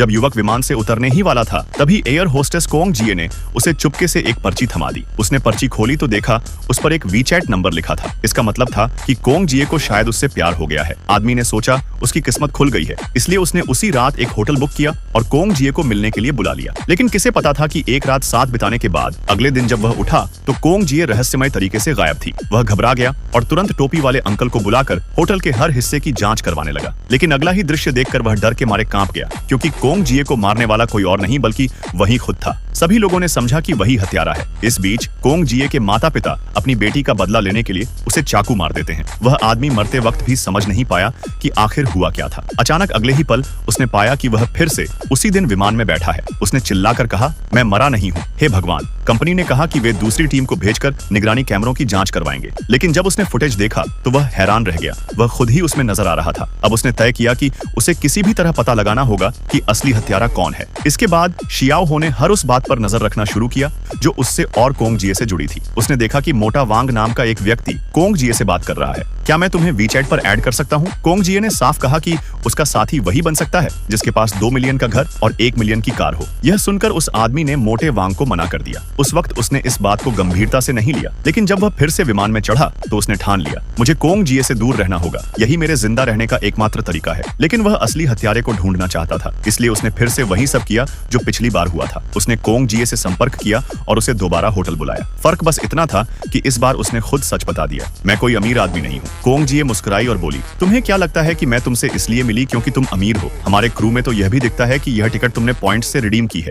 जब युवक विमान से उतरने ही वाला था तभी एयर होस्टेस कोंग जिए ने उसे चुपके से एक पर्ची थमा दी। उसने पर्ची खोली तो देखा उस पर एक वीचैट नंबर लिखा था। इसका मतलब था कि कोंग जिए को शायद उससे प्यार हो गया है। आदमी ने सोचा उसकी किस्मत खुल गई है, इसलिए उसने उसी रात एक होटल बुक किया और कोंग जिए को मिलने के लिए बुला लिया। लेकिन किसे पता था कि एक रात साथ बिताने के बाद अगले दिन जब वह उठा तो कोंग जिए रहस्यमय तरीके से गायब थी। वह घबरा गया और तुरंत टोपी वाले अंकल को बुलाकर होटल के हर हिस्से की जांच करवाने लगा। लेकिन अगला ही दृश्य देखकर वह डर के मारे कांप गया, क्योंकि कोंग जिए को मारने वाला कोई और नहीं बल्कि वही खुद था। सभी लोगों ने समझा कि वही हत्यारा है। इस बीच कोंग जिए के माता पिता अपनी बेटी का बदला लेने के लिए उसे चाकू मार देते हैं। वह आदमी मरते वक्त भी समझ नहीं पाया कि आखिर हुआ क्या था। अचानक अगले ही पल उसने पाया कि वह फिर से उसी दिन विमान में बैठा है। उसने चिल्लाकर कहा, मैं मरा नहीं हूँ, हे भगवान। कंपनी ने कहा कि वे दूसरी टीम को भेजकर निगरानी कैमरों की जांच करवाएंगे। लेकिन जब उसने फुटेज देखा तो वह हैरान रह गया। वह खुद ही उसमें नजर आ रहा था। अब उसने तय किया कि उसे किसी भी तरह पता लगाना होगा कि असली हत्यारा कौन है। इसके बाद शियाओ हो ने हर उस बात पर नजर रखना शुरू किया जो उससे और कोंग जिए से जुड़ी थी। उसने देखा कि मोटा वांग नाम का एक व्यक्ति कोंग जिए से बात कर रहा है। क्या मैं तुम्हें वीचैट पर ऐड कर सकता हूँ? कोंग जिए ने साफ कहा कि उसका साथी वही बन सकता है जिसके पास 2 मिलियन का घर और 1 मिलियन की कार हो। यह सुनकर उस आदमी ने मोटे वांग को मना कर दिया। उस वक्त उसने इस बात को गंभीरता से नहीं लिया, लेकिन जब वह फिर से विमान में चढ़ा तो उसने ठान लिया, मुझे कोंग जिए से दूर रहना होगा। यही मेरे जिंदा रहने का एकमात्र तरीका है। लेकिन वह असली हत्यारे को ढूंढना चाहता था, इसलिए उसने फिर से वही सब किया जो पिछली बार हुआ था। उसने कोंग जिए से संपर्क किया और उसे दोबारा होटल बुलाया। फर्क बस इतना था कि इस बार उसने खुद सच बता दिया, मैं कोई अमीर आदमी नहीं हूँ। कोंग जिए मुस्कुराई और बोली, तुम्हें क्या लगता है कि मैं तुमसे इसलिए मिली क्योंकि तुम अमीर हो? हमारे क्रू में तो यह भी दिखता है कि यह टिकट तुमने पॉइंट से रिडीम की है।